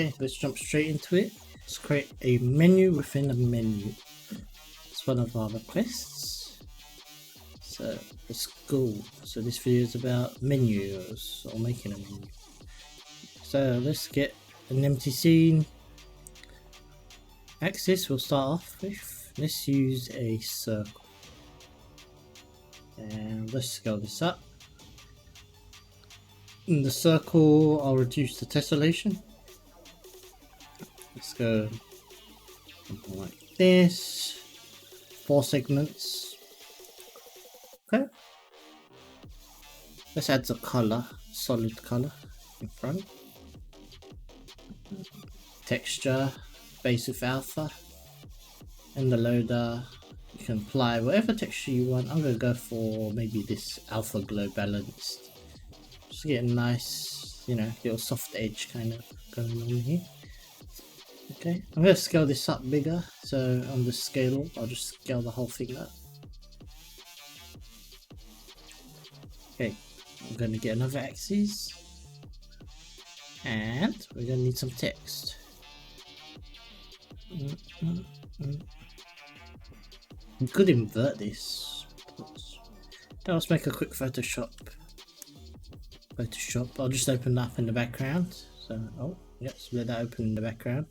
Okay, let's jump straight into it. Let's create a menu within a menu. It's one of our requests. So let's go. So this video is about menus or making a menu. So let's get an empty scene. Axis we'll start off with. Let's use a circle. And let's scale this up. In the circle, I'll reduce the tessellation. Let's go something like this. 4 segments. Okay. Let's add the color, solid color in front. Texture, base with alpha. And the loader, you can apply whatever texture you want. I'm going to go for maybe this alpha glow balanced. Just get a nice, you know, little soft edge kind of going on here. Okay, I'm going to scale this up bigger, so on the scale I'll just scale the whole thing up. Okay, I'm going to get another axis, and we're going to need some text. We could invert this. Now let's make a quick Photoshop. I'll just open that up in the background. So, oh, yep, so let that open in the background.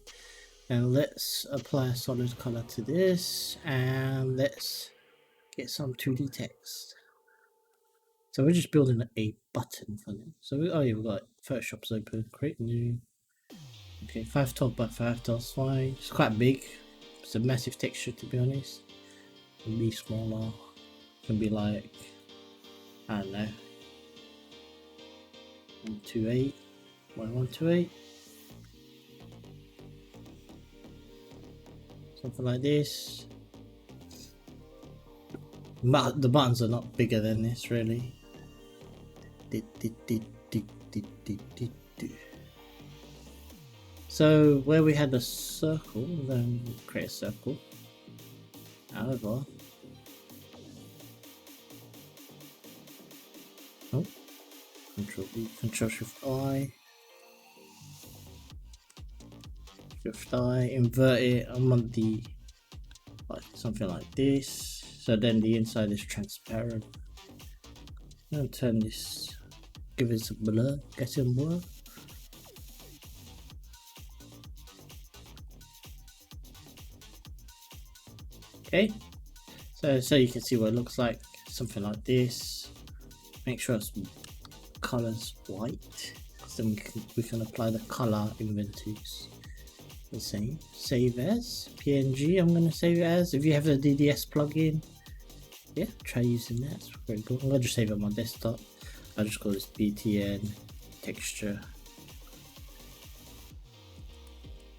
And let's apply a solid color to this, and let's get some 2D text. So we're just building a button for them. So we've got Photoshop's open, create new. Okay, 512 by 512 is fine. It's quite big. It's a massive texture, to be honest. It can be smaller. It can be like, I don't know, 128 by 128. Something like this. But the buttons are not bigger than this, really. So where we had a circle, then we'll create a circle. However, oh, Control V, Control Shift I. Shift I, invert it. I want the like something like this. So then the inside is transparent. I'm gonna turn this, give it some blur, get some blur. Okay, so you can see what it looks like, something like this. Make sure it's colors white, because then we can apply the color in Ventuz. The same. Save as PNG. I'm gonna save it as. If you have the DDS plugin, yeah, try using that. It's very good. I'm gonna just save it on my desktop. I'll just call this BTN texture.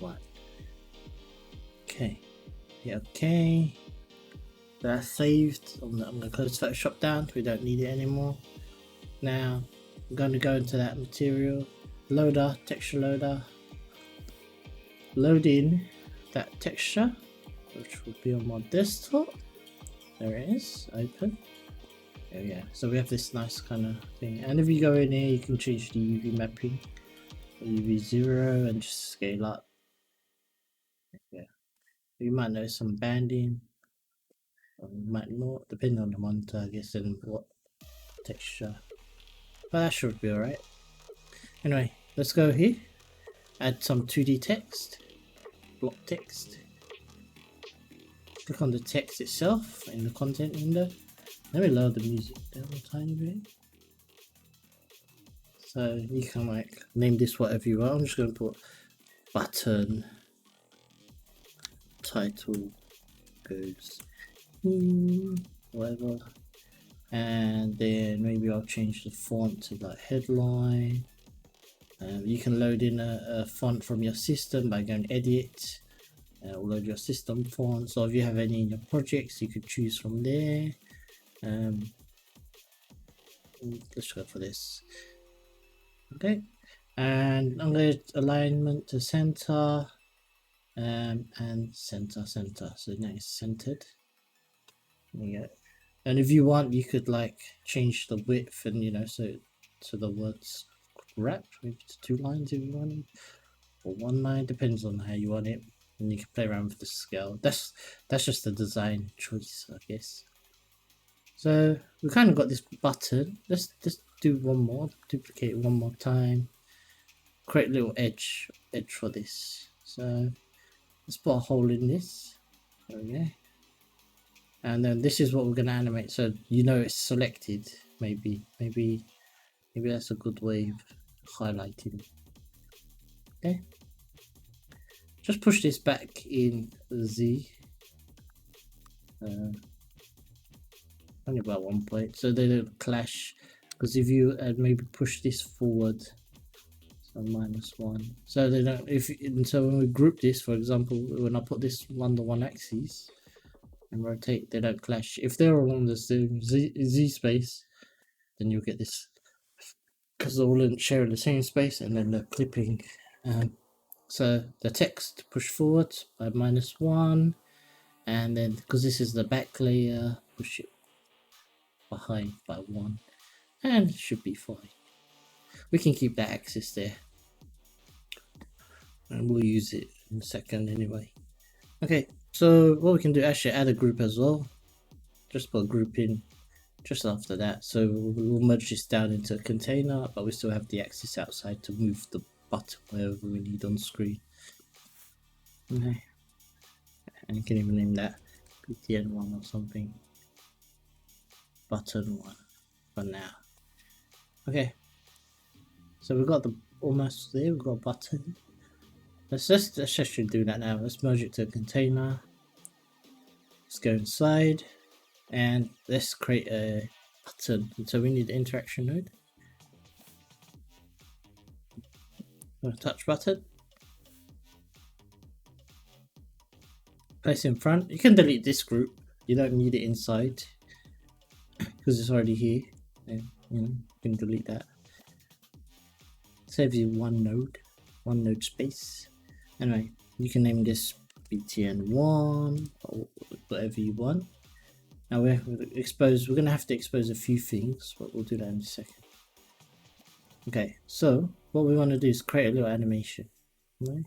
What? Okay. Yeah. Okay. That's saved. I'm gonna close Photoshop down. We don't need it anymore. Now I'm gonna go into that material loader, texture loader. Load in that texture, which will be on my desktop. There it is, open. There we go. So we have this nice kind of thing, and if you go in here you can change the UV mapping, UV0, and just scale up. Yeah, you might notice some banding, or you might not, depending on the monitor I guess, and what texture, but that should be alright. Anyway, let's go here, add some 2D text, block text. Click on the text itself in the content window. Let me lower the music down a tiny bit. So you can like name this whatever you want. I'm just going to put button title goes whatever, and then maybe I'll change the font to like headline. You can load in a font from your system by going edit, load your system font. So if you have any in your projects, you could choose from there. Let's go for this. Okay, and I'm going to alignment to center, and center. So now it's centered. There you go. And if you want, you could like change the width, and you know, so the words wrapped maybe to 2 lines if you want. or 1 line, depends on how you want it, and you can play around with the scale. That's just a design choice, I guess. So we kind of got this button. Let's just do one more, duplicate it one more time, create a little edge for this. So let's put a hole in this. There we go. And then this is what we're going to animate, so you know it's selected. Maybe that's a good way of highlighting. Okay, just push this back in Z, only about 1 point, so they don't clash. Because if you maybe push this forward, so -1, so they don't. So when we group this, for example, when I put this on the one axis and rotate, they don't clash. If they're all on the same Z space, then you'll get this, because they're all sharing the same space, and then they're clipping. So the text push forward by -1, and then because this is the back layer, push it behind by 1, and it should be fine. We can keep that axis there, and we'll use it in a second anyway. Okay, so what we can do, actually add a group as well. Just put a group in just after that. So we'll merge this down into a container, but we still have the axis outside to move the button wherever we need on screen. Okay, and you can even name that BTN1 or something. Button 1 for now. Okay, so we've got the almost there. We've got a button. Let's actually do that now. Let's merge it to a container. Let's go inside, and let's create a button. So we need the interaction node. A touch button. Place in front. You can delete this group. You don't need it inside because it's already here. And, you can delete that. Saves you one node space. Anyway, you can name this BTN1 or whatever you want. Now we're going to have to expose a few things, but we'll do that in a second. Okay, so what we want to do is create a little animation. Right?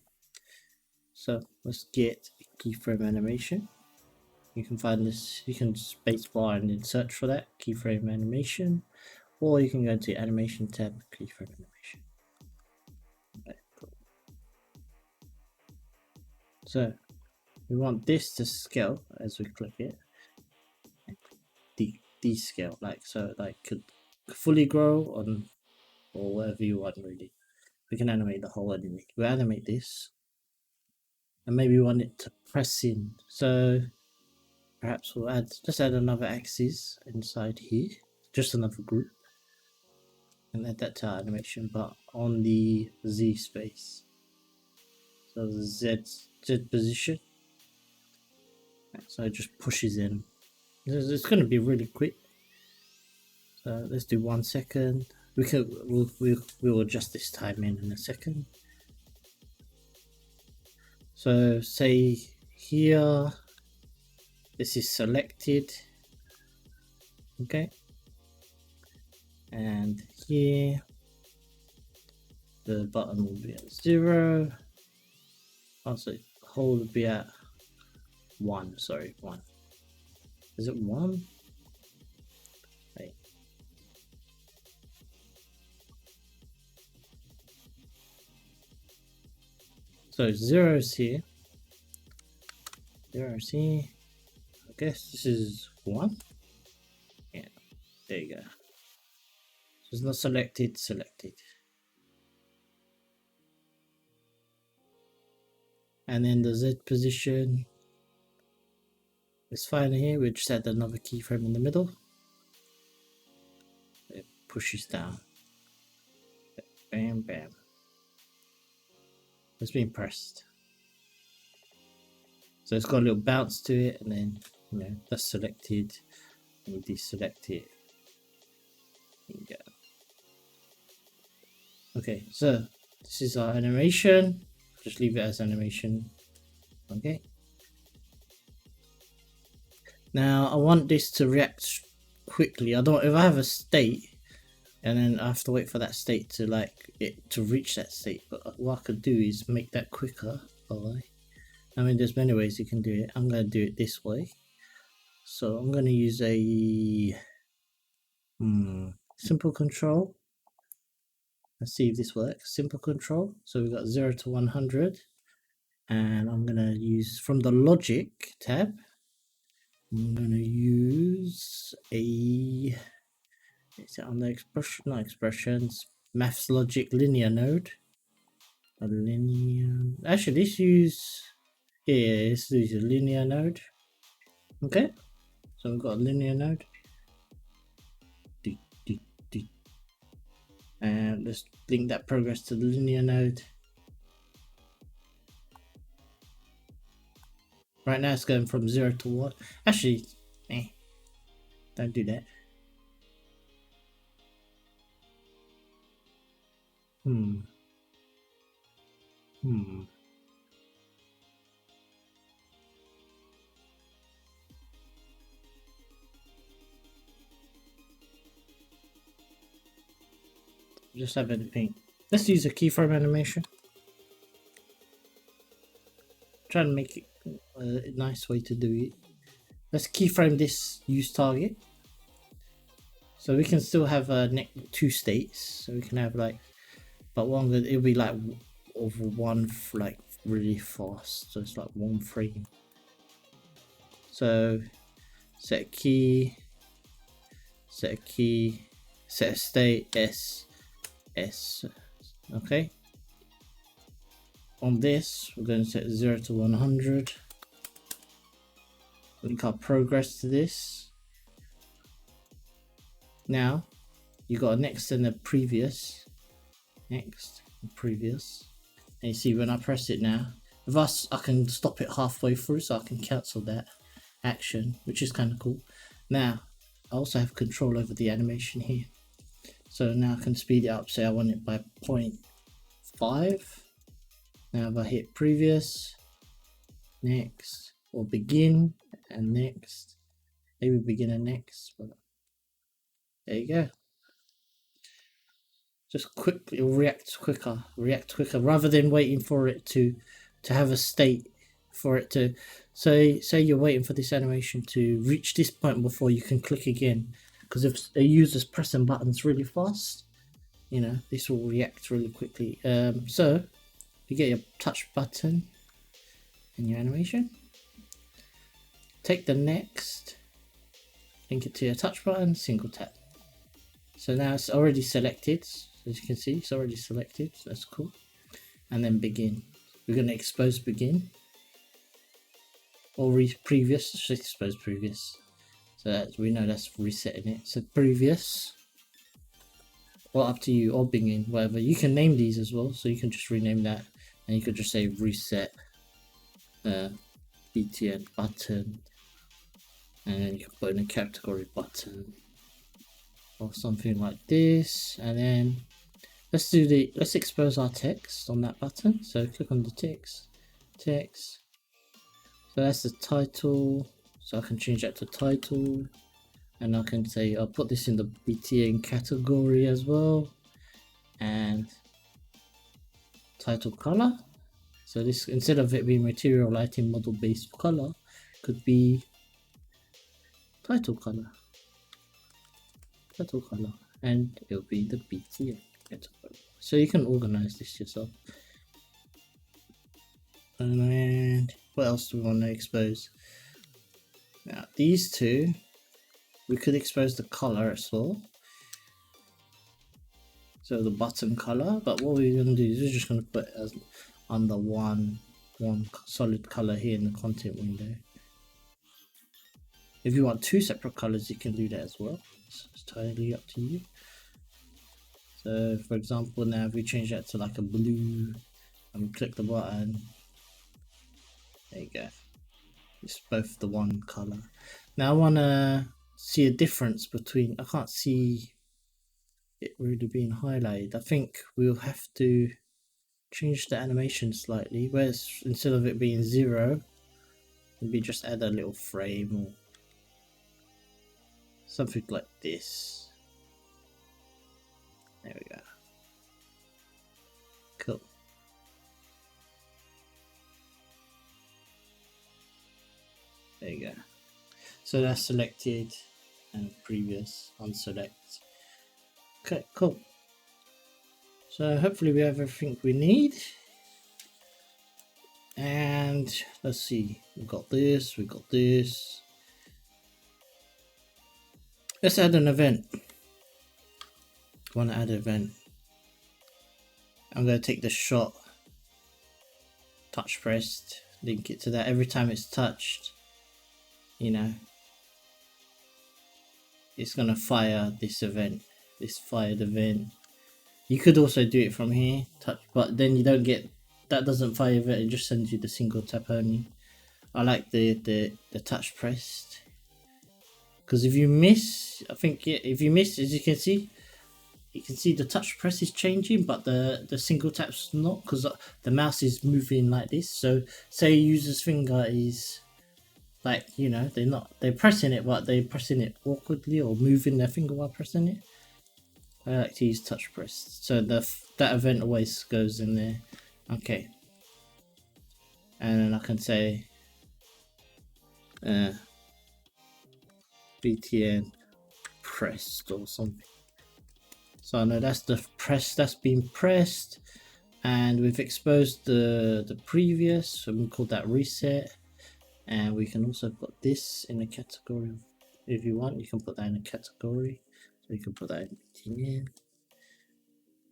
So let's get a keyframe animation. You can find this, you can spacebar and then search for that, keyframe animation, or you can go to animation tab, keyframe animation. Okay, cool. So we want this to scale as we click it. Descale, like could fully grow on, or whatever you want really. We can animate the whole enemy. We'll animate this, and maybe we want it to press in. So perhaps we'll just add another axis inside here, just another group, and add that to our animation, but on the Z space. So the Z position. So it just pushes in. It's going to be really quick. So let's do 1 second. We'll adjust this time in a second. So say here, this is selected. Okay. And here, the button will be at 0. Also, the hole will be at 1. Sorry, 1. Is it 1? Wait. So 0 is here. 0 is here. I guess this is 1. Yeah, there you go. So it's not selected. And then the Z position is fine here. We just add another keyframe in the middle. It pushes down. Bam, bam. It's being pressed. So it's got a little bounce to it, and then that's selected. And we deselect it. There you go. Okay, so this is our animation. Just leave it as animation. Okay. Now I want this to react quickly. If I have a state, and then I have to wait for that state to to reach that state. But what I could do is make that quicker. I mean, there's many ways you can do it. I'm going to do it this way. So I'm going to use a simple control. Let's see if this works. Simple control. So we've got 0 to 100. And I'm going to use from the logic tab. I'm going to use is it on the expression? Not expressions. Maths logic linear node. A linear. Actually, let's use. Yeah, let's use a linear node. Okay. So we've got a linear node. And let's link that progress to the linear node. Right now it's going from 0 to 1. Actually, don't do that. Just have it paint. Let's use a keyframe animation. Try to make it a nice way to do it. Let's keyframe this use target. So we can still have two states. So we can have but it'll be over one really fast. So it's like one frame. So set a key, set a state S. Okay. On this, we're going to set 0 to 100. Link our progress to this. Now, you got a next and a previous. Next and previous. And you see when I press it now, I can stop it halfway through, so I can cancel that action, which is kind of cool. Now, I also have control over the animation here. So now I can speed it up, say I want it by 0.5. Now if I hit previous, next, or begin and next, maybe begin and next, but there you go. Just quickly react quicker rather than waiting for it to have a state for it to say you're waiting for this animation to reach this point before you can click again. Because if a user's pressing buttons really fast, this will react really quickly. So you get your touch button in your animation. Take the next, link it to your touch button, single tap. So now it's already selected. As you can see, it's already selected. So that's cool. And then begin. We're going to expose begin. Or previous. Let's expose previous. So we know that's resetting it. So previous, or up to you, or begin, whatever. You can name these as well, so you can just rename that, and you could just say reset BTN button, and then you can put in a category button or something like this. And then let's expose our text on that button. So click on the text. So that's the title. So I can change that to title, and I can say I'll put this in the BTN category as well, and title color. So this, instead of it being material lighting model based color, could be title color, and it'll be the BTN category. So you can organize this yourself. And then what else do we want to expose? Now these two, we could expose the color as well. So the button color, but what we're going to do is we're just going to put it as under one solid color here in the content window. If you want two separate colors, you can do that as well. So it's totally up to you. So for example, now if we change that to like a blue and we click the button, there you go. It's both the one color. Now I want to see a difference between, I can't see it really being highlighted. I think we'll have to change the animation slightly, whereas instead of it being 0, maybe just add a little frame or something like this. There we go. Cool. There you go. So that's selected and previous unselect. Okay, cool. So hopefully we have everything we need. And let's see, we got this, we got this. Let's add an event. Want to add an event. I'm going to take the shot, touch pressed, link it to that. Every time it's touched, you know, it's going to fire this event, this fired event. You could also do it from here, touch, but then you don't get, that doesn't fire event, it just sends you the single tap only. I like the touch pressed, because if you miss, I think, yeah, if you miss, as you can see the touch press is changing, but the single tap's not, because the mouse is moving like this. So say user's finger is like, you know, they're pressing it, but they're pressing it awkwardly or moving their finger while pressing it. I like to use touch press, so that event always goes in there. Okay, and then I can say btn pressed or something. So I know that's the press that's been pressed, and we've exposed the previous, so we call that reset. And we can also put this in a category. If you want, you can put that in a category. So you can put that in btn.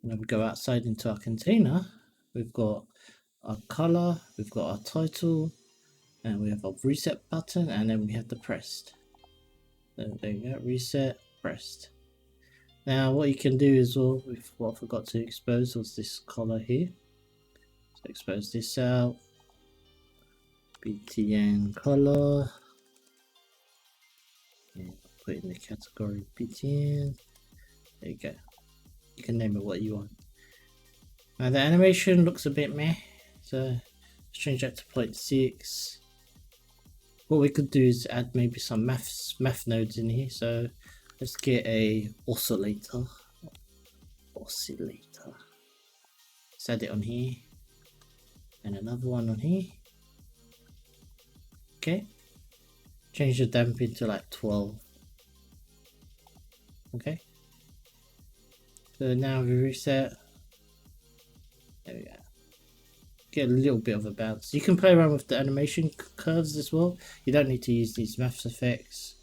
And then we go outside into our container. We've got our color, we've got our title, and we have our reset button, and then we have the pressed. So there you go, reset, pressed. Now what you can do as well, what I forgot to expose was this color here. So expose this out, btn color, and put it in the category btn. There you go. You can name it what you want. Now the animation looks a bit meh, so let's change that to 0.6. What we could do is add maybe some math nodes in here. So let's get a oscillator. Let's add it on here, and another one on here. Okay, change the damping to like 12. Okay, so now we reset. There we go. Get a little bit of a bounce. You can play around with the animation curves as well. You don't need to use these maths effects.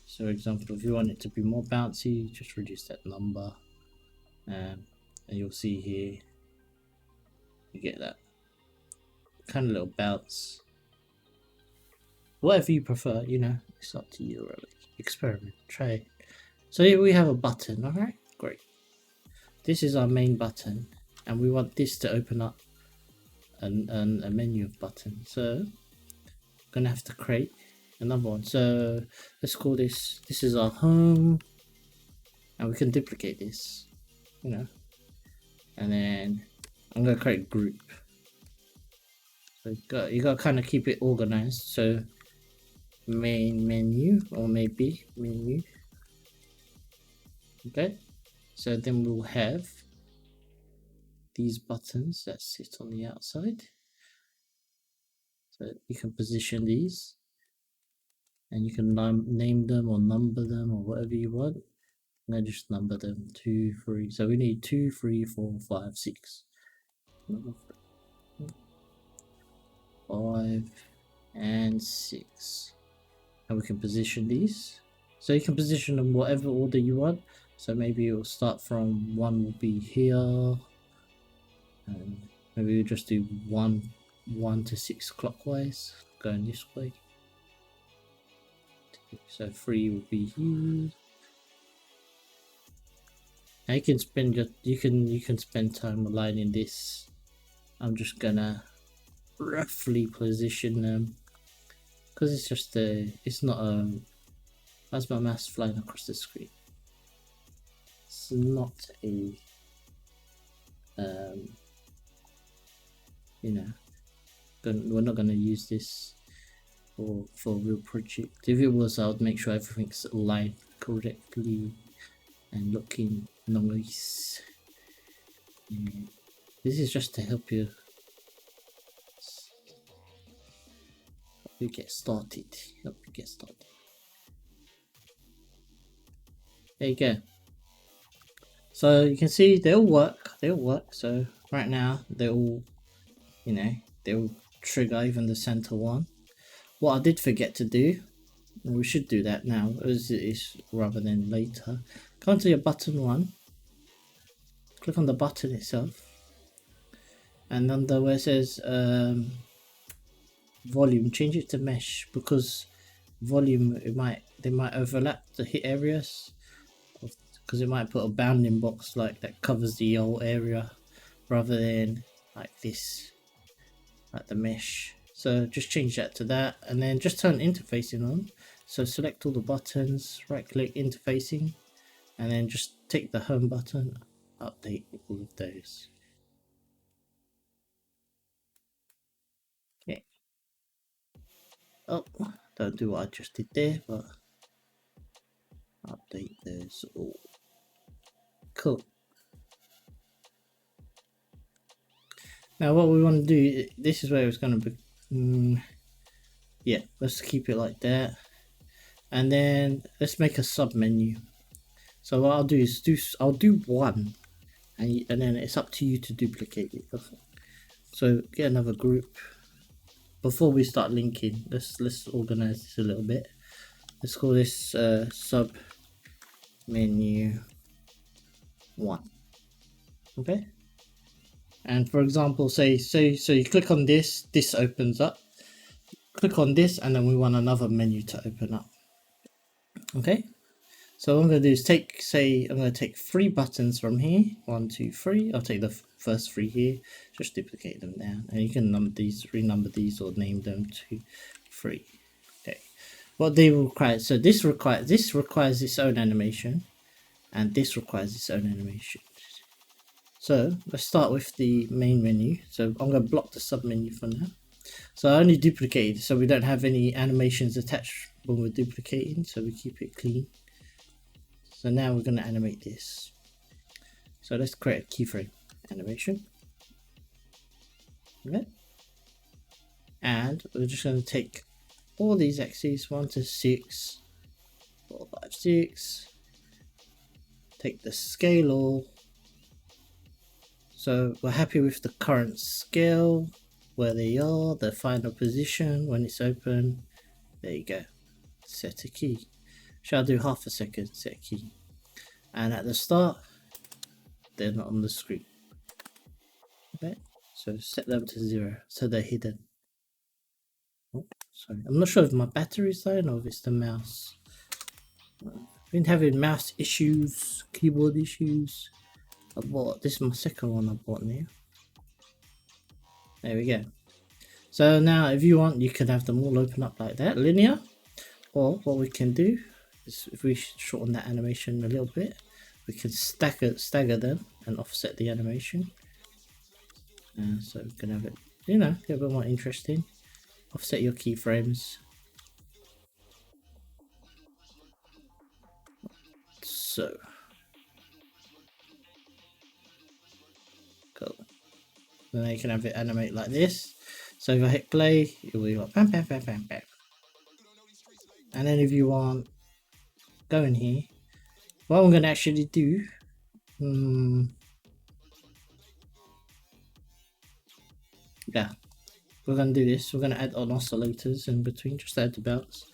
So for example, if you want it to be more bouncy, just reduce that number, and you'll see here you get that kind of little bounce. Whatever you prefer, you know, it's up to you really. Experiment, try it. So here we have a button. All right, great. This is our main button, and we want this to open up a menu of buttons. So I'm gonna have to create another one. So let's call this is our home, and we can duplicate this, you know, and then I'm gonna create a group. So you got to kind of keep it organized. So main menu, or maybe menu. Okay, so then we'll have these buttons that sit on the outside. So you can position these, and you can name them or number them or whatever you want. And I just number them 2, 3. So we need 2, 3, 4, 5, 6. 5 and 6. And we can position these. So you can position them whatever order you want. So maybe it will start from 1 will be here, and maybe we'll just do 1 to 6 clockwise, going this way. So 3 will be here. Now you can spend you can spend time aligning this. I'm just gonna roughly position them, because it's just it's not as my mouse flying across the screen. It's not a you know, we're not gonna use this for a real project. If it was, I would make sure everything's aligned correctly and looking nice. This is just to help you get started. Help you get started. There you go. So you can see they all work. They all work. So right now they all, you know, they all trigger, even the center one. What I did forget to do, and we should do that now, is rather than later. Go to your button one. Click on the button itself, and under where it says volume, change it to mesh, because volume they might overlap the hit areas, because it might put a bounding box like that covers the whole area rather than like this, like the mesh. So just change that to that, and then just turn interfacing on. So select all the buttons, right click interfacing, and then just take the home button, update all of those. Okay. Oh, don't do what I just did there, but update those all. Cool. Now what we want to do, this is where it's going to be, yeah, let's keep it like that, and then let's make a sub menu. So what I'll do is I'll do one, and then it's up to you to duplicate it. So get another group. Before we start linking, let's organize this a little bit. Let's call this sub menu 1. Okay. And for example, so you click on this opens up. Click on this, and then we want another menu to open up. Okay. So what I'm going to do is I'm going to take 3 buttons from here. 1, 2, 3. I'll take the first 3 here. Just duplicate them down, and you can renumber these, or name them to 3. Okay. What they require. So this requires its own animation, and this requires its own animation. So let's start with the main menu. So I'm going to block the sub menu for now. So I only duplicated, so we don't have any animations attached when we're duplicating. So we keep it clean. So now we're going to animate this. So let's create a keyframe animation. Okay. And we're just going to take all these axes, 1 to 6, 4, 5, 6. Take the scale all. So we're happy with the current scale, where they are, the final position when it's open. There you go. Set a key. Shall I do half a second? Set a key. And at the start, they're not on the screen. Okay. So set them to 0, so they're hidden. Oh, sorry. I'm not sure if my battery's dying or if it's the mouse. I've been having mouse issues, keyboard issues. This is my second one I bought now. There we go. So now if you want, you can have them all open up like that, linear. Or what we can do is, if we shorten that animation a little bit, we can stagger them and offset the animation. So we can have it, get a bit more interesting. Offset your keyframes. So cool. Then you can have it animate like this. So if I hit play, it will be like bam, bam, bam, bam, bam. And then if you want, go in here. What I'm going to actually do, yeah, we're going to do this. We're going to add on oscillators in between, just add the belts.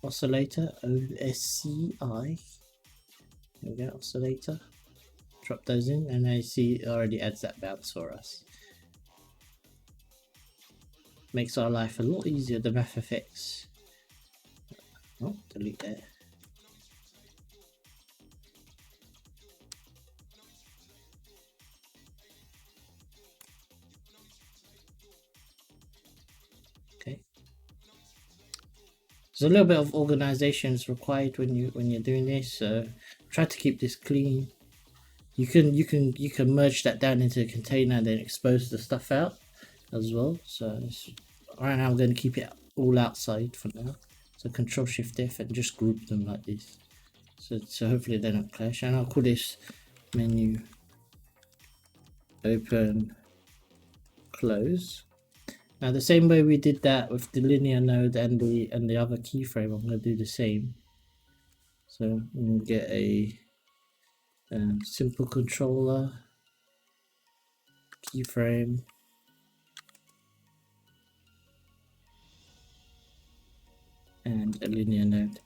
Oscillator, OSCI. There we go, oscillator. Drop those in, and I see it already adds that bounce for us. Makes our life a lot easier, the math effects. Oh, delete that. Okay. There's a little bit of organization is required when you're doing this, so try to keep this clean. You can merge that down into a container and then expose the stuff out as well. So right now I'm going to keep it all outside for now. So Control Shift F and just group them like this. So hopefully they don't clash. And I'll call this menu, open, close. Now the same way we did that with the linear node and the other keyframe, I'm going to do the same. So I'm going to get a simple controller, keyframe, and a linear node.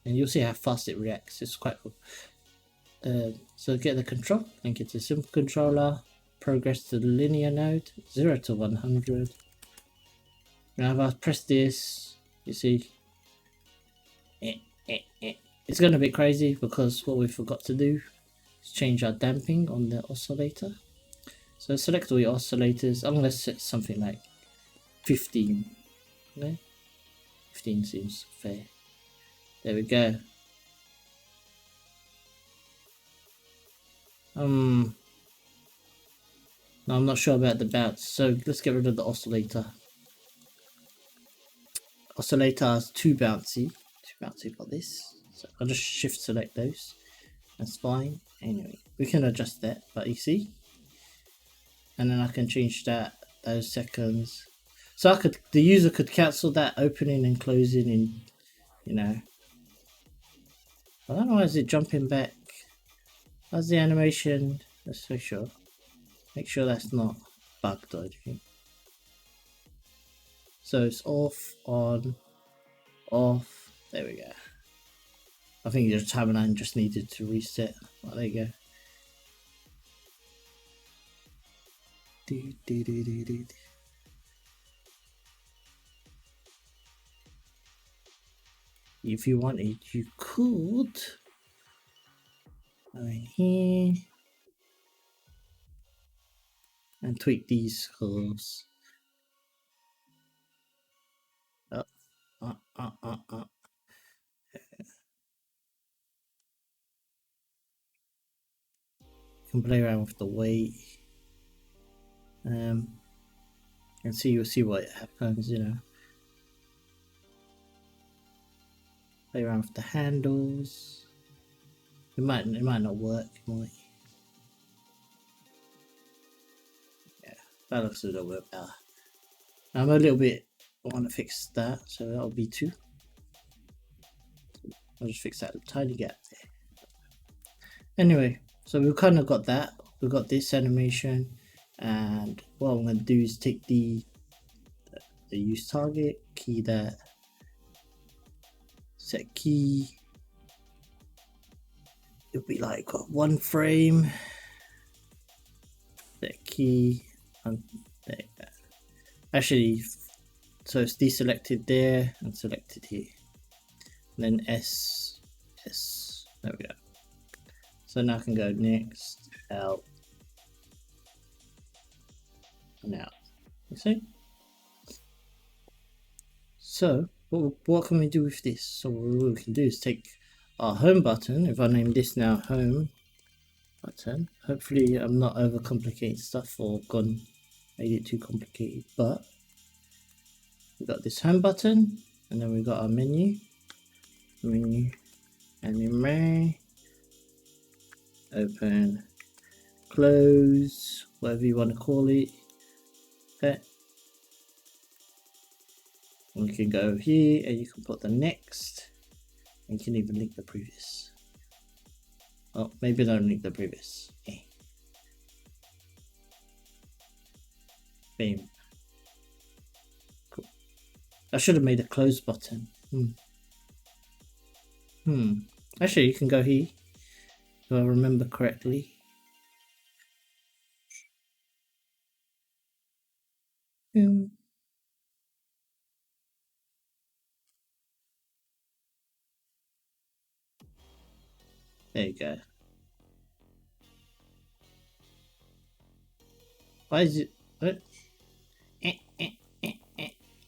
And you'll see how fast it reacts. It's quite cool. So get the control, link it to simple controller, progress to the linear node, 0 to 100. Now if I press this, you see, it's going to be crazy because what we forgot to do is change our damping on the oscillator. So select all your oscillators. I'm going to set something like 15. Okay? 15 seems fair. There we go. No, I'm not sure about the bounce, so let's get rid of the oscillator. Oscillator is too bouncy for this, so I'll just shift select those. That's fine. Anyway, we can adjust that, but you see, and then I can change those seconds. So the user could cancel that opening and closing in, you know. I don't know why is it jumping back. How's the animation? Let's make sure. Make sure that's not bugged or anything. So it's off, on, off. There we go. I think your timeline just needed to reset. Oh, there you go. If you wanted, you could go in here and tweak these curves. Up. You can play around with the weight, and you'll see what happens. You know, play around with the handles. It might not work. It might. Yeah, that looks a little bit better. I'm a little bit. I want to fix that, so that'll be 2. I'll just fix that tiny gap there. Anyway, so we've kind of got that. We've got this animation, and what I'm going to do is take the use target, key that, set key. It'll be like 1 frame. Set key, and there you go. Actually, so it's deselected there and selected here. And then S. There we go. So now I can go next, out, and out. You see? So what can we do with this? So what we can do is take our home button. If I name this now home button, hopefully I'm not overcomplicating stuff or made it too complicated, but we got this home button, and then we got our menu, anime, open, close, whatever you want to call it. Okay. And you can go here and you can put the next, and you can even link the previous. Oh, maybe don't link the previous. Bam. Cool. I should have made a close button. Actually, you can go here, if I remember correctly. There you go. Why is it? What?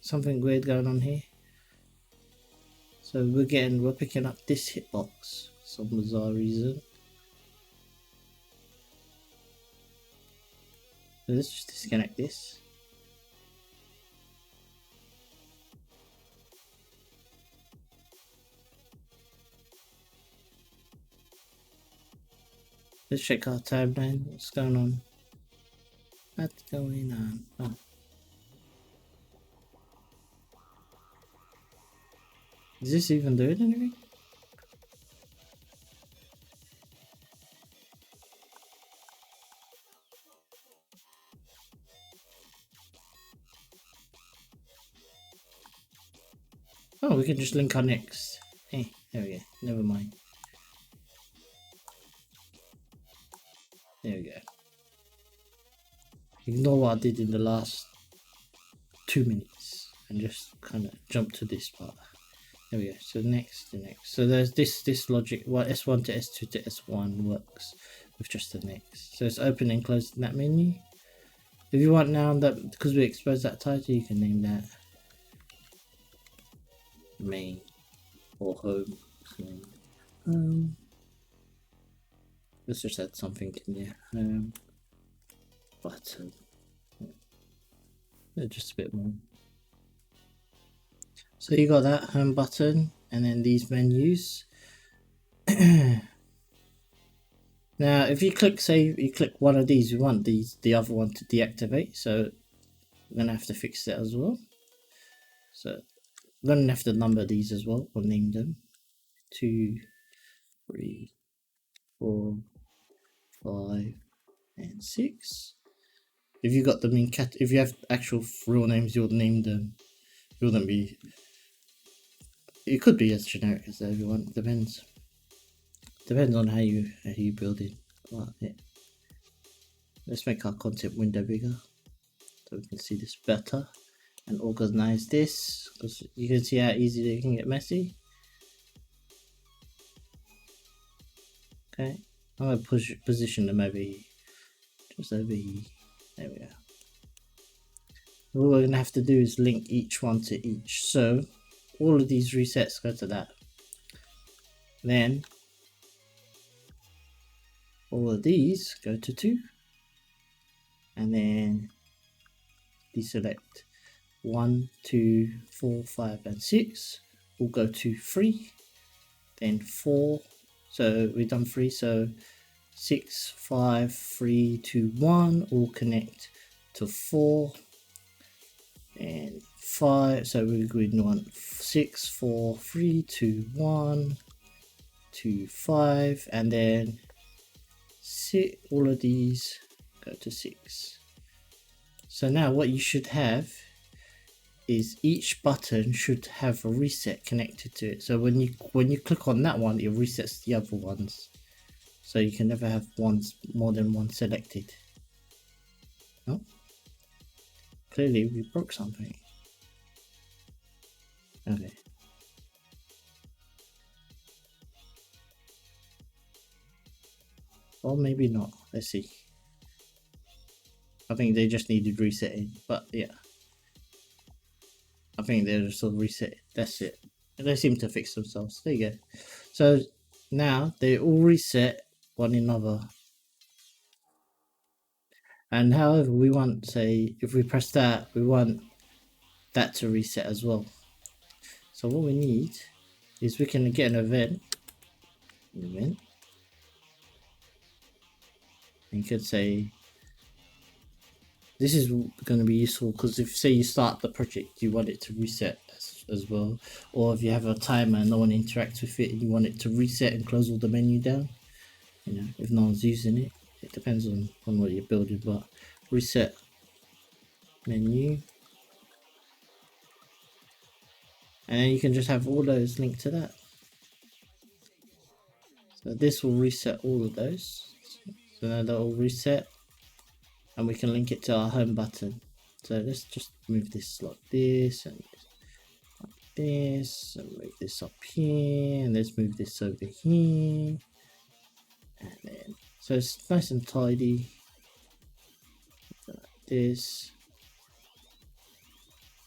Something weird going on here. So we're picking up this hitbox for some bizarre reason. So let's just disconnect this. Let's check our timeline. What's going on? What's going on? Oh. Is this even doing anything? Oh, we can just link our next. Hey, there we go. Never mind. There we go. Ignore what I did in the last 2 minutes and just kind of jump to this part. There we go. So next, the next. So there's this logic. Well, S1 to S2 to S1 works with just the next. So it's open and closing that menu. If you want now that because we exposed that title, you can name that main or home. Let's just add something in there. Button. Just a bit more. So you got that home button and then these menus. Now if you click, say you click one of these, we want the other one to deactivate, so we're gonna have to fix that as well. So we're gonna have to number these as well, or name them. 2, 3, 4, 5, and 6. If you got them in if you have actual real names, you'll name them. It wouldn't be. It could be as generic as everyone. Depends on how you build it. But yeah. Let's make our content window bigger so we can see this better and organize this, because you can see how easy they can get messy. Okay, I'm gonna position them over here, just over here. There we go. What we're gonna have to do is link each one to each. So all of these resets go to that. Then all of these go to 2. And then deselect 1, 2, 4, 5, and 6. We'll go to 3. Then 4. So we've done 3. So 6, 5, 3, 2, 1 all connect to 4. And 5. So we're going to want 6, 4, 3, 2, 1, 2, 5, and then all of these go to 6. So now what you should have is each button should have a reset connected to it. So when you click on that one, it resets the other ones. So you can never have more than one selected. Oh, clearly we broke something. Okay. Or maybe not. Let's see. I think they just needed resetting, but yeah. I think they're just all reset. That's it. They seem to fix themselves. There you go. So now they all reset one another. And however we want, say, if we press that, we want that to reset as well. So what we need is we can get an event. And you could say, this is going to be useful because if say you start the project, you want it to reset as well, or if you have a timer and no one interacts with it and you want it to reset and close all the menu down, you know, if no one's using it. It depends on what you're building, but reset menu, and then you can just have all those linked to that. So this will reset all of those. So now they're all reset, and we can link it to our home button. So let's just move this like this and like this, and move this up here, and let's move this over here, and then so it's nice and tidy. Like this.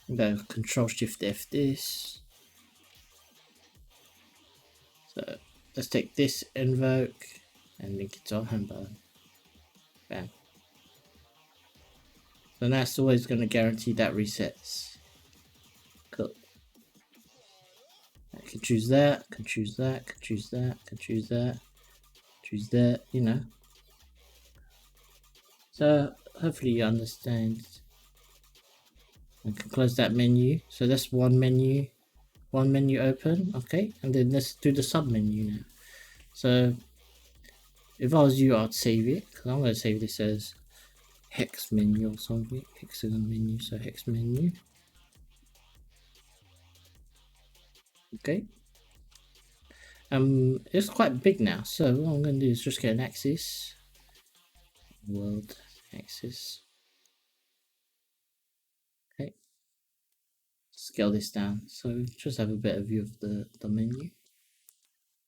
I'm going to Control Shift F this. So let's take this invoke and link it to our home button. Bam. So that's always going to guarantee that resets. Cool. I can choose that, can choose that, can choose that, can choose that, choose that, you know. So hopefully you understand. I can close that menu. So that's one menu open. Okay, and then let's do the sub menu now. So if I was you, I'd save it, because I'm going to save this as hex menu or something, hexagon menu. So hex menu. Okay. It's quite big now. So what I'm going to do is just get an axis, world axis. Okay. Scale this down. So just have a better view of the menu.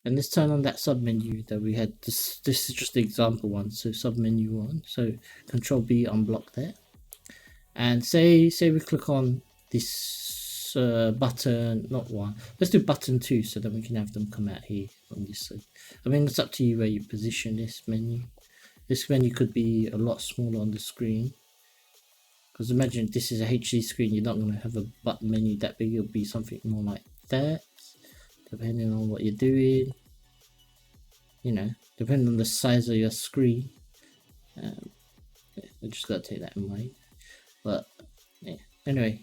And let's turn on that sub menu that we had. This is just the example one. So sub menu one. So Control B, unblock that. And say we click on this button, not one. Let's do button 2, so that we can have them come out here on this side. I mean, it's up to you where you position this menu. This menu could be a lot smaller on the screen. Because imagine this is a HD screen, you're not going to have a button menu that big. It'll be something more like that, depending on what you're doing. You know, depending on the size of your screen. I just got to take that in mind. But yeah, anyway,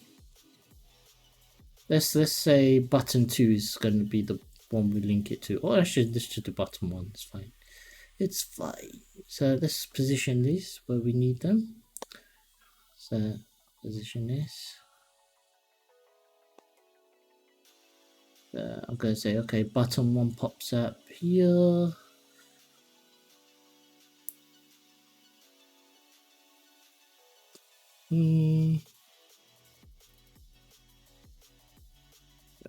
let's say button 2 is going to be the one we link it to. Or actually, this should do button 1. It's fine. It's fine. So let's position these where we need them. So position this. I'm going to say, okay, button 1 pops up here. It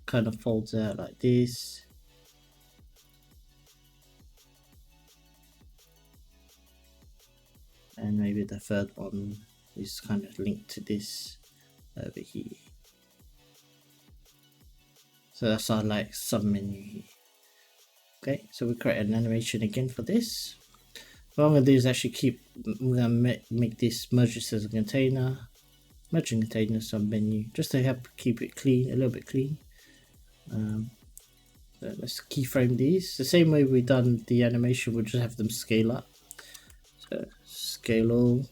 kind of folds out like this. And maybe the third one is kind of linked to this over here. So that's our like sub menu here. Okay, so we create an animation again for this. What I'm going to do is actually we're going to make this merge this as a container, merging container sub menu, just to keep it clean, a little bit clean. So let's keyframe these the same way we've done the animation. We'll just have them scale up. So scale all.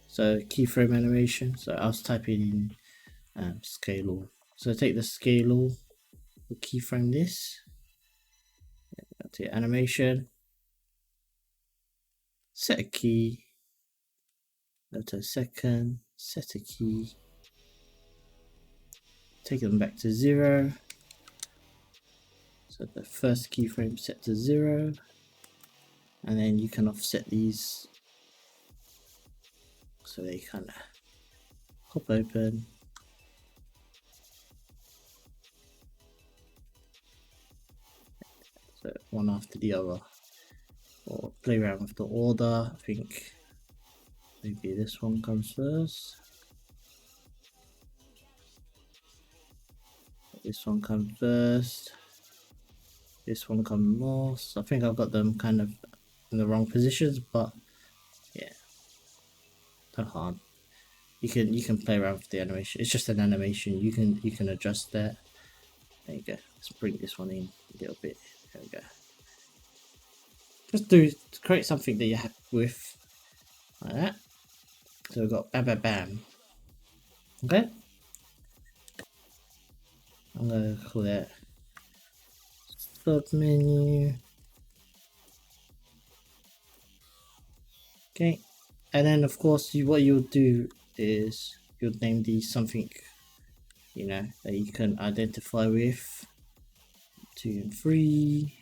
So keyframe animation. So I was typing in scale all. So take the scale all. We'll keyframe this. Go to animation. Set a key. Go to a second. Set a key. Take them back to 0. So the first keyframe set to 0. And then you can offset these so they kind of pop open. So one after the other. Or play around with the order. I think maybe this one comes first. This one comes first. This one comes last. I think I've got them kind of in the wrong positions, but yeah, not hard. You can play around with the animation. It's just an animation. You can adjust that. There you go. Let's bring this one in a little bit. There we go. Just create something that you're happy with, like that. So we've got bam bam bam. Okay. I'm gonna call that sub menu. Okay, and then of course what you'll do is you'll name these something, you know, that you can identify with. 2 and 3.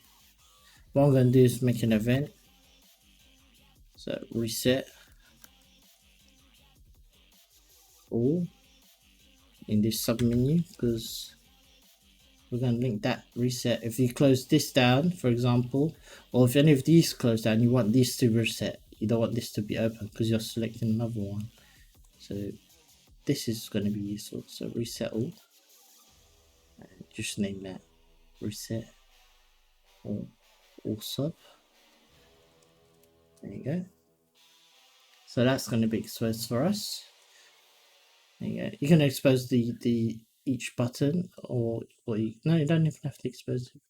What I'm going to do is make an event. So reset all in this sub menu, because we're going to link that reset. If you close this down, for example, or if any of these close down, you want this to reset. You don't want this to be open because you're selecting another one. So this is going to be useful. So reset all. And just name that reset all sub. There you go. So that's going to be exposed for us. There you go. You can expose the each button, or no, you don't even have to expose it.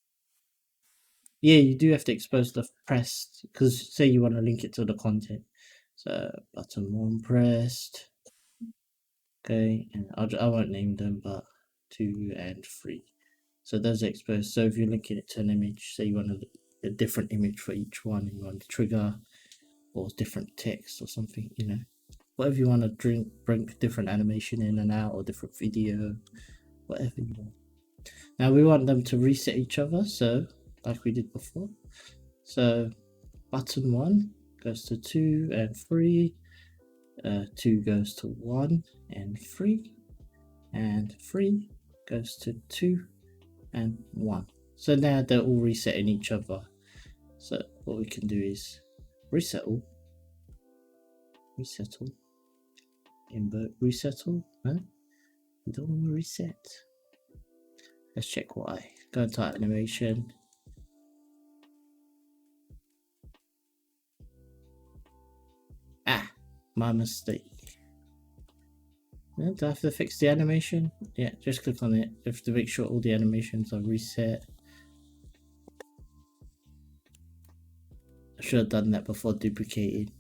Yeah, you do have to expose the pressed, because say you want to link it to the content. So button 1 pressed. Okay, and I won't name them, but 2 and 3. So those are exposed. So if you're linking it to an image, say you want a different image for each one, and you want to trigger or different text or something, you know, whatever you want to bring different animation in and out, or different video, whatever you want. Now we want them to reset each other, so like we did before. So button 1 goes to 2 and 3, 2 goes to 1 and 3, and 3 goes to 2 and 1. So now they're all resetting each other. So what we can do is resettle, invoke resettle. No, we don't want to reset. Let's check why. Go into animation. My mistake. Yeah, do I have to fix the animation? Yeah, just click on it. You have to make sure all the animations are reset. I should have done that before duplicating.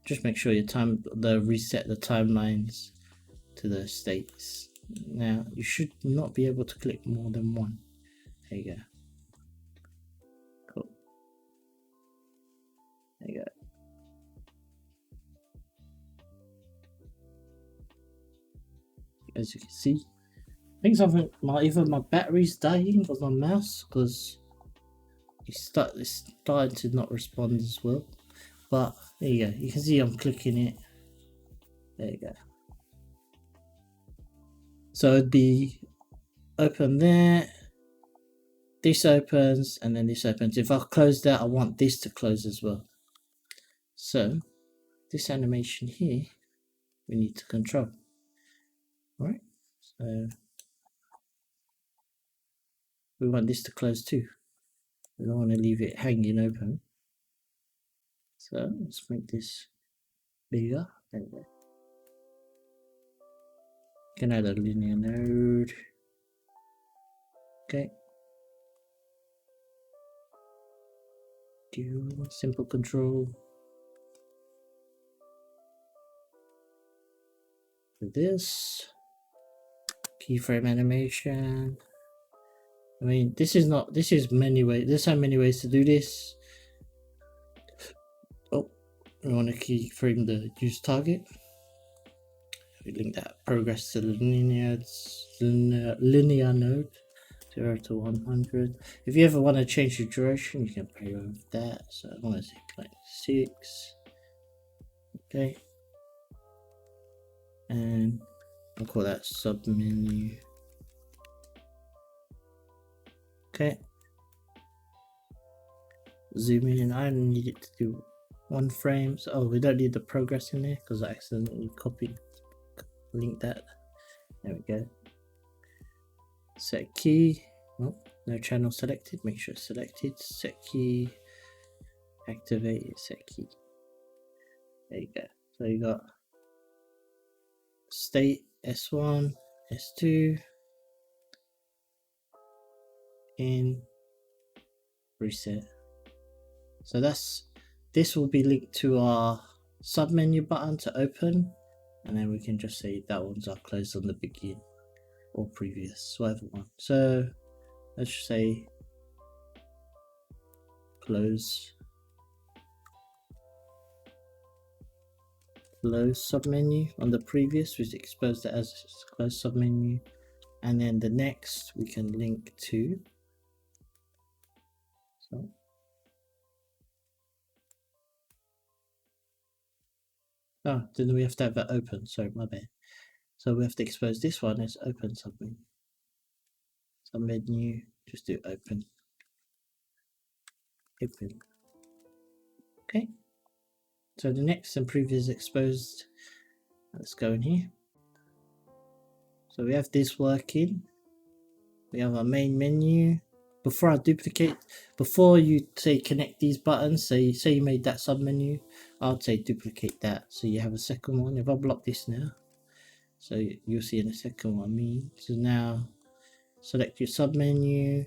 Just make sure reset the timelines to the states. Now you should not be able to click more than one. There you go. Cool. There you go. As you can see, I think something either my battery's dying or my mouse, because it's starting to not respond as well. But there you go. You can see I'm clicking it. There you go. So it'd be open there. This opens and then this opens. If I close that, I want this to close as well. So this animation here, we need to control. All right. So we want this to close too. We don't want to leave it hanging open. So let's make this bigger. There we go. Can add a linear node. Okay. Do simple control. For this keyframe animation. I mean, this is many ways. There's so many ways to do this. Oh, we want to keyframe the use target. We link that progress to the linear node, 0 to 100. If you ever want to change the duration, you can play with that. So I want to say like 6. Okay. And I'll call that sub menu. Okay. Zoom in. I only need it to do 1 frame. So, oh, we don't need the progress in there because I accidentally linked that. There we go. Set key. Oh, no channel selected. Make sure it's selected. Set key. Activate. Set key. There you go. So you got state S1, S2, in, reset. So this will be linked to our submenu button to open, and then we can just say that one's are closed on the begin or previous, whatever one. So let's just say close submenu on the previous, which exposed it as closed submenu, and then the next we can link to. So then we have to have that open. Sorry, my bad. So we have to expose this one as open submenu. Submenu, just do open. Open. Okay. So the next and previous exposed. Let's go in here. So we have this working. We have our main menu. Before you say connect these buttons, say you made that submenu, I'd say duplicate that. So you have a second one. If I block this now, so you'll see in a second what I mean. So now select your submenu,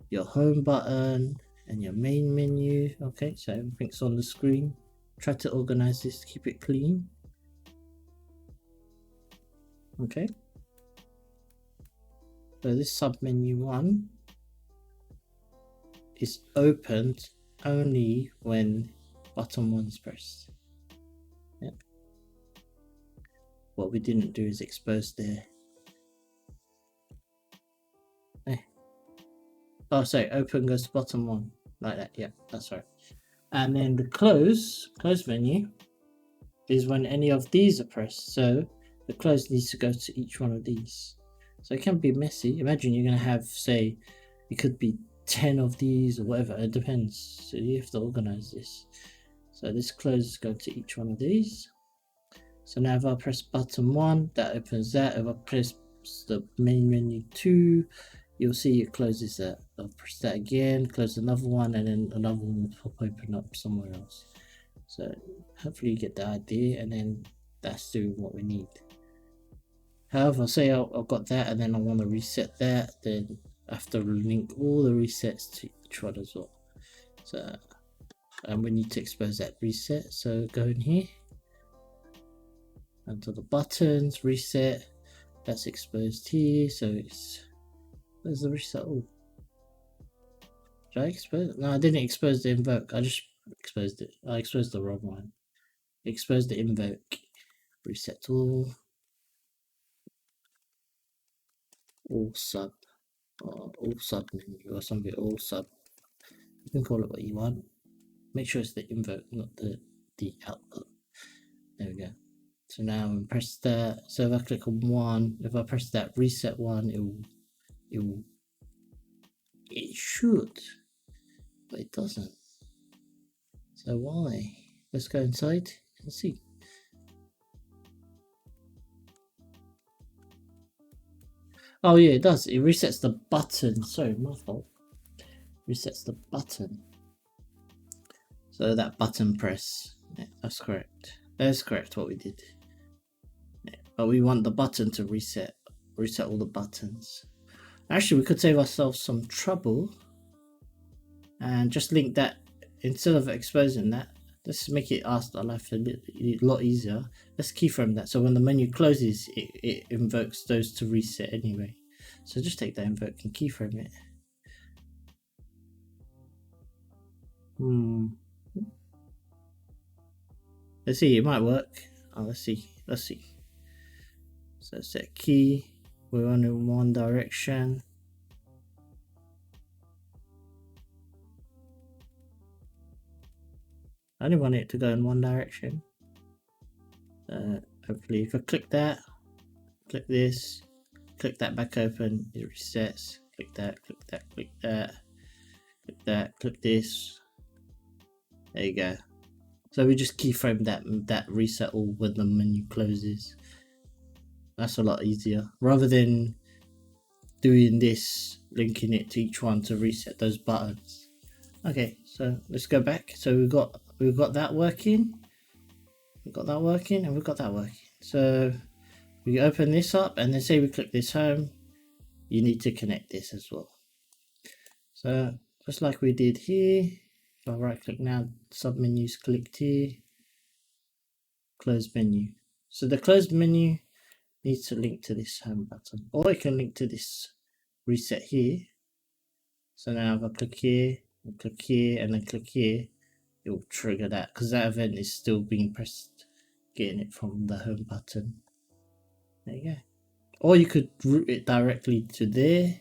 your home button, and your main menu. Okay, so everything's on the screen. try to organize this, keep it clean. Okay. So this submenu 1 is opened only when button 1 is pressed. Yep. What we didn't do is expose there. Oh, sorry, open goes to bottom 1. Like that, yeah, that's right. And then the close menu is when any of these are pressed. So the close needs to go to each one of these. So it can be messy. Imagine you're going to have, say, it could be 10 of these or whatever. It depends. So you have to organize this. So this close goes to each one of these. So now if I press button 1, that opens that. If I press the main menu 2, you'll see it closes that. I'll press that again, close another one, and then another one will pop open up somewhere else. So hopefully you get the idea, and then that's doing what we need. However, say I've got that and then I want to reset that, then I have to link all the resets to each one as well. So and we need to expose that reset. So go in here onto the buttons, reset, that's exposed here. So it's, where's the reset? Oh, did I expose it? No, I didn't expose the invoke. I just exposed it. I exposed the wrong one. Expose the invoke. Reset all sub, or all sub menu or something. All sub. You can call it what you want. Make sure it's the invoke, not the output. There we go. So now I'm press that. So if I click on 1, if I press that reset 1, it should, but it doesn't. So why? Let's go inside and see. Oh yeah, it does. It resets the button. Sorry, my fault. Resets the button. So that button press. Yeah, that's correct. That's correct what we did. Yeah, but we want the button to reset all the buttons. Actually, we could save ourselves some trouble and just link that instead of exposing that. Let's make it our life a lot easier. Let's keyframe that so when the menu closes, it invokes those to reset anyway. So just take that invoke and keyframe it. Let's see, it might work. Oh, let's see. So set key. We're on in one direction. I only want it to go in one direction. Hopefully if I click that, click this, click that back open, it resets. Click that, click that, click that, click that, click this. There you go. So we just keyframe that reset all when the menu closes. That's a lot easier rather than doing this, linking it to each one to reset those buttons. Okay, so let's go back. So we've got that working. We've got that working, and we've got that working. So we open this up, and then say we click this home. You need to connect this as well. So just like we did here, if I right click now, submenus clicked here, close menu. So the closed menu needs to link to this home button, or it can link to this reset here. So now if I click here, and click here, and then click here, it will trigger that because that event is still being pressed, getting it from the home button. There you go. Or you could route it directly to there.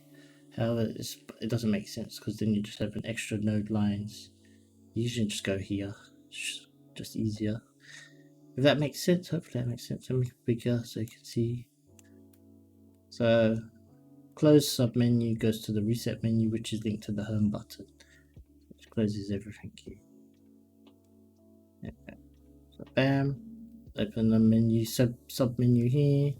However, it doesn't make sense because then you just have an extra node lines. You usually just go here, just easier. If that makes sense, hopefully that makes sense. Let me make it bigger so you can see. So close submenu goes to the reset menu, which is linked to the home button, which closes everything here. Okay. So bam, open the menu, submenu here.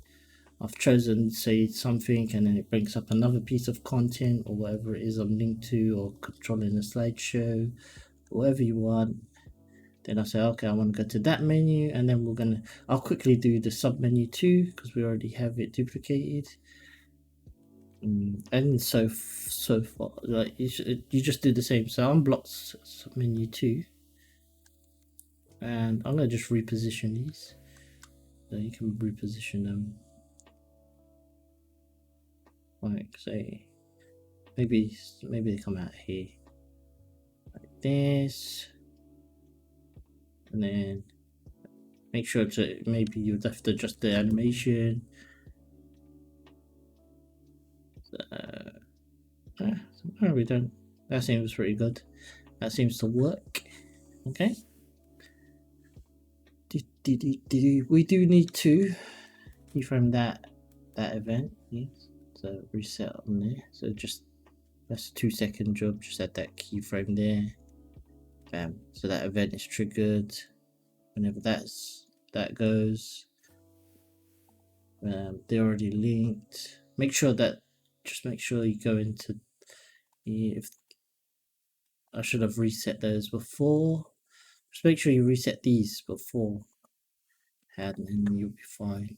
I've chosen say something, and then it brings up another piece of content or whatever it is I'm linked to, or controlling a slideshow, whatever you want. Then I say, okay, I want to go to that menu, and then I'll quickly do the sub menu too because we already have it duplicated. And so far, like you just do the same. So unblock sub menu 2. And I'm gonna just reposition these. So you can reposition them. Like say, maybe they come out here like this, and then make sure to maybe you have to adjust the animation. We don't. That seems pretty good. That seems to work. Okay. We do need to keyframe that event. Yes. So reset on there. So just that's a 2-second job. Just add that keyframe there. Bam. So that event is triggered whenever that goes. They're already linked. Make sure you go into if I should have reset those before. Just make sure you reset these before, and then you'll be fine.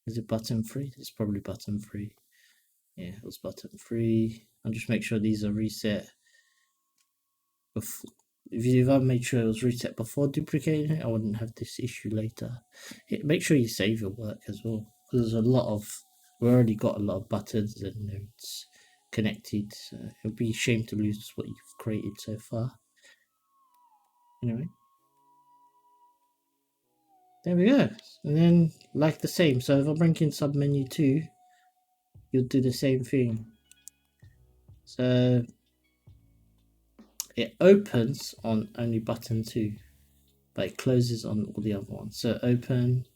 Is it button 3? It's probably button 3. Yeah, it was button 3. I'll just make sure these are reset before. If I made sure it was reset before duplicating it, I wouldn't have this issue later. Make sure you save your work as well, because there's we already got a lot of buttons and nodes connected, so it would be a shame to lose what you've created so far. Anyway, there we go. And then like the same, so if I bring in sub menu 2, you'll do the same thing. So it opens on only button 2, but it closes on all the other ones. So open,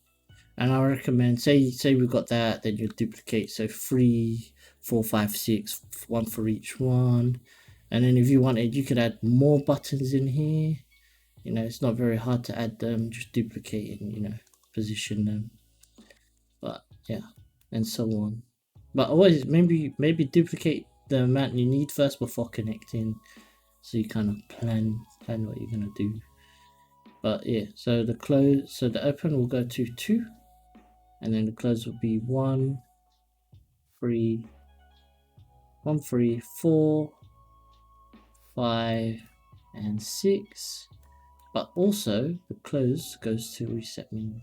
and I recommend say we've got that, then you duplicate, so 3, 4, 5, 6, 1 for each one. And then if you wanted, you could add more buttons in here. You know, it's not very hard to add them, just duplicate and, you know, position them. But yeah, and so on. But always maybe duplicate the amount you need first before connecting, so you kind of plan what you're gonna do. But yeah, so the open will go to 2, and then the close will be 1, 3, 4, 5, and 6. But also the close goes to reset menu.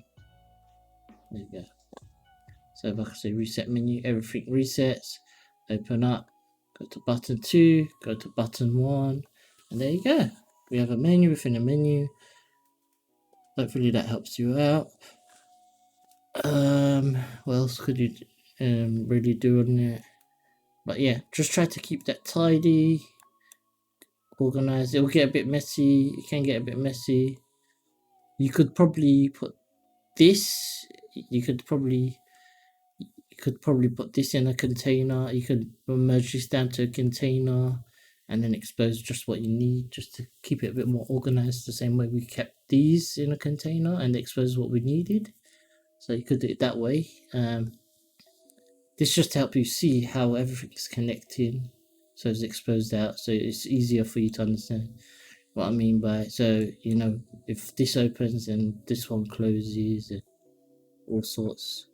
There you go. So if I can say reset menu, everything resets. Open up, go to button 2, go to button 1, and there you go. We have a menu within a menu. Hopefully that helps you out. What else could you really do on it? But yeah, just try to keep that tidy, organized. It will get a bit messy. It can get a bit messy. You could probably put this. You could probably put this in a container. You could merge this down to a container and then expose just what you need, just to keep it a bit more organized, the same way we kept these in a container and expose what we needed. So you could do it that way. This just to help you see how everything's connecting, so it's exposed out, so it's easier for you to understand what I mean by, so you know, if this opens and this one closes and all sorts.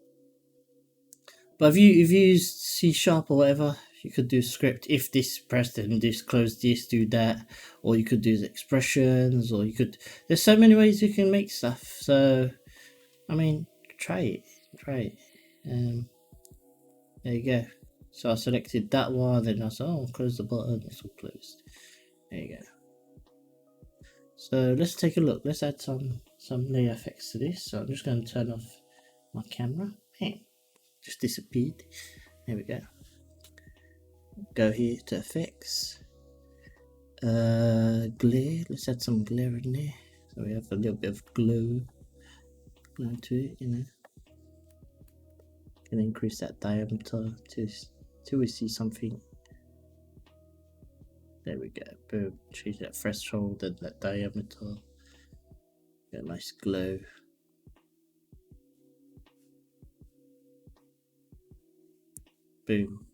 But if you use C# or whatever, you could do script, if this pressed and this close this, do that, or you could do the expressions, or you could, there's so many ways you can make stuff. So I mean, try it. There you go. So I selected that one, then I said, oh, close the button, it's all closed. There you go. So let's take a look. Let's add some layer effects to this. So I'm just going to turn off my camera. Hey, just disappeared. There we go. Go here to effects. Glare. Let's add some glare in there. So we have a little bit of glow to it, you know. Can increase that diameter till we see something. There we go. Boom. Change that threshold and that diameter. Get a nice glow. Boom.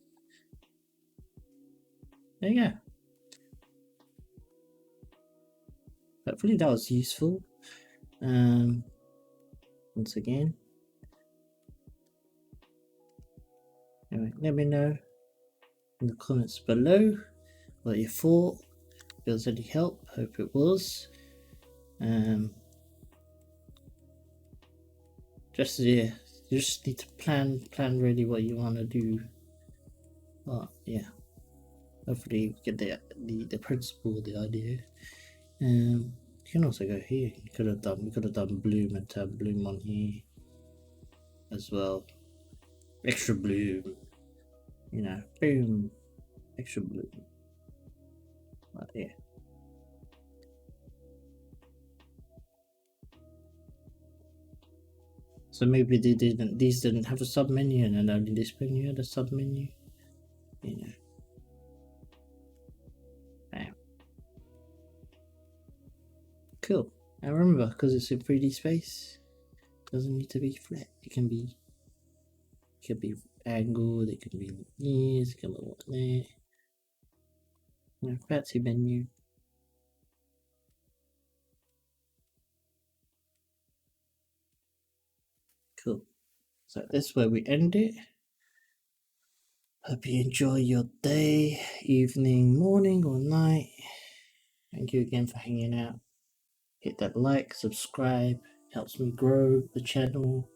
There you go. Hopefully that was useful. Once again. Anyway, let me know in the comments below what you thought. if there was any help. Hope it was. Just yeah, you just need to plan really what you want to do. But yeah, hopefully you get the principle, the idea. You can also go here. We could have done bloom and turn bloom on here as well. Extra bloom, you know, boom, extra bloom. But yeah. So maybe these didn't have a sub menu, and then only this menu had a sub menu. You know. Bam. Cool. And remember, because it's in 3D space, it doesn't need to be flat. It can be angled, it can be like this, it can be like that. You know, fancy menu. Cool. So that's where we end it. Hope you enjoy your day, evening, morning, or night. Thank you again for hanging out. Hit that like, subscribe, helps me grow the channel,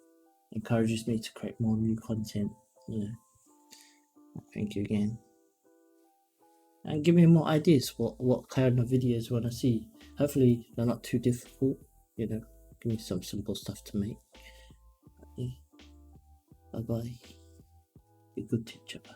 encourages me to create more new content. You know. Thank you again. And give me more ideas what kind of videos you want to see. Hopefully they're not too difficult. You know, give me some simple stuff to make. Yeah. Bye bye. Be good to each other.